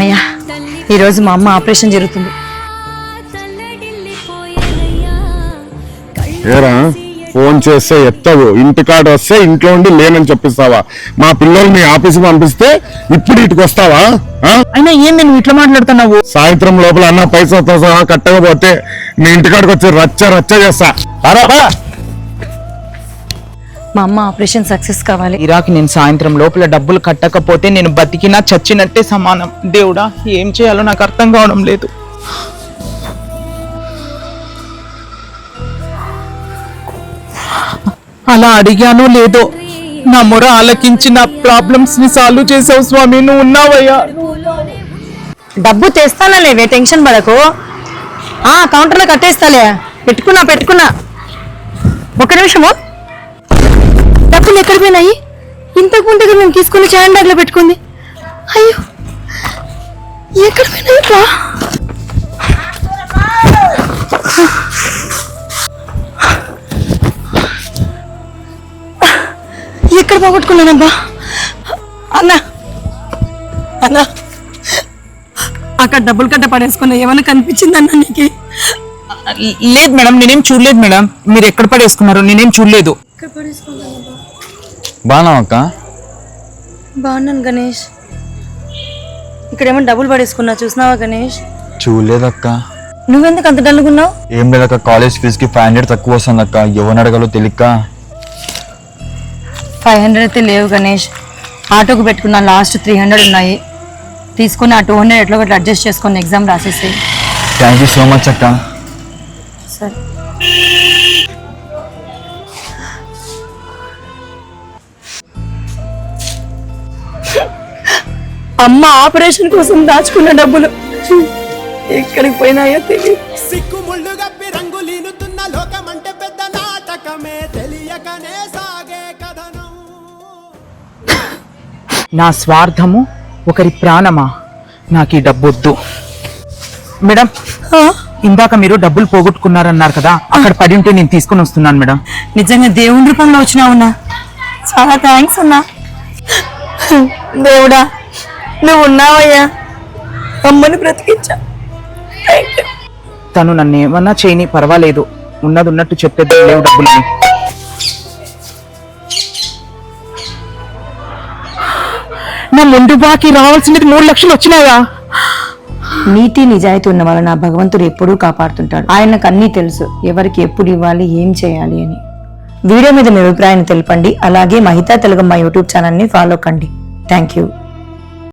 అయ్యా ఈరోజు మా అమ్మ ఆపరేషన్ జరుగుతుంది. ఏరా ఫోన్ చేస్తే ఎత్తవు, ఇంటికాడ వస్తే ఇంట్లో ఉండి లేనని చెప్పిస్తావా? మా పిల్లలు మీ ఆఫీస్కి పంపిస్తే ఇప్పుడు ఇటుకు వస్తావా? అయినా ఏంది నువ్వు ఇట్లా మాట్లాడుతున్నావు? సాయంత్రం లోపల అన్న పైసలతో సహా కట్టకపోతే మీ ఇంటికాడికి వచ్చి రచ్చ రచ్చ చేస్తా. మా అమ్మ ఆపరేషన్ సక్సెస్ కావాలి. ఇరాకి నేను సాయంత్రం లోపల డబ్బులు కట్టకపోతే నేను బతికినా చచ్చినట్టే సమానం. దేవుడా ఏం చేయాలో నాకు అర్థం కావడం లేదు. అలా అడిగానో లేదో నా మొర ఆలకించి నా ప్రాబ్లమ్స్ ని సాల్వ్ చేసావు స్వామి. నువ్వు ఉన్నావయ్యా. డబ్బు తెస్తానలేవే, టెన్షన్ పడకు. కౌంటర్లో కట్టేస్తాలే. పెట్టుకున్నా. ఒక నిమిషము. డబ్బులు ఎక్కడ పోయినాయి? ఇంతకు ముందు నేను తీసుకుని హ్యాండ్ బ్యాగ్ లో పెట్టుకుంది. అయ్యో ఎక్కడ పోయినాయి? ఎక్కడ పోగొట్టుకున్నానబ్బా? అన్నా అక్కడ డబ్బులు కట్ట పడేసుకున్నా. ఏమైనా కనిపించిందన్నా నీకు? లేదు మేడం, నేనేం చూడలేదు మేడం. మీరు ఎక్కడ పడేసుకున్నారు? నేనేం చూడలేదు. బాగున్నావు అక్క? బాగున్నాను గణేష్. ఇక్కడ ఏమైనా డబ్బులు పడేసుకున్నా, చూసినావా గణేష్? చూడలేదక్క. నువ్వెందుకు అంత డల్గున్నావు? ఏం లేదక్క, కాలేజ్ ఫీజుకి 500 తక్కువ వస్తుంది అక్క. ఎవరిని అడగాలో తెలియక. 500 అయితే లేవు గణేష్. ఆటోకు పెట్టుకున్నా, లాస్ట్ 300 ఉన్నాయి. తీసుకుని ఆ 200 ఎట్లా ఒకటి అడ్జస్ట్ చేసుకొని ఎగ్జామ్ రాసేసి. థ్యాంక్ యూ సో మచ్ అక్క. సరే. అమ్మ ఆపరేషన్ కోసం దాచుకున్న డబ్బులు ఎక్కడికి పోయినాయో తెలియదు. సిక్కుముళ్ళు గప్పి రంగులీనుతున్న లోకమంటే పెద్ద నాటకమే, తెలియకనే సాగే కథనం. నా స్వార్థము ఒకరి ప్రాణమా? నాకు ఈ డబ్బు వద్దు మేడం. ఇందాక మీరు డబ్బులు పోగొట్టుకున్నారన్నారు కదా, అక్కడ పడి ఉంటే నేను తీసుకుని వస్తున్నాను మేడం. నిజంగా దేవుని రూపంలో వచ్చినావున్నా, చాలా థ్యాంక్స్ అన్నా. దేవుడా నువ్వు ఉన్నావయ్యా, అమ్మని బ్రతికించా. తను నన్ను ఏమన్నా చేయని పర్వాలేదు, ఉన్నది ఉన్నట్టు చెప్పేది లేవు డబ్బులని. నా ముందు బాకి రావాల్సినది 3 లక్షలు వచ్చినాయా? నీతి నిజాయితీ ఉన్న వాళ్ళ నా భగవంతుడు ఎప్పుడూ కాపాడుతుంటాడు. ఆయనకు అన్నీ తెలుసు, ఎవరికి ఎప్పుడు ఇవ్వాలి, ఏం చేయాలి అని. వీడియో మీద మీ అభిప్రాయాన్ని తెలపండి. అలాగే మహితా తెలుగమ్మ యూట్యూబ్ ఛానల్ని ఫాలో కండి. Thank you.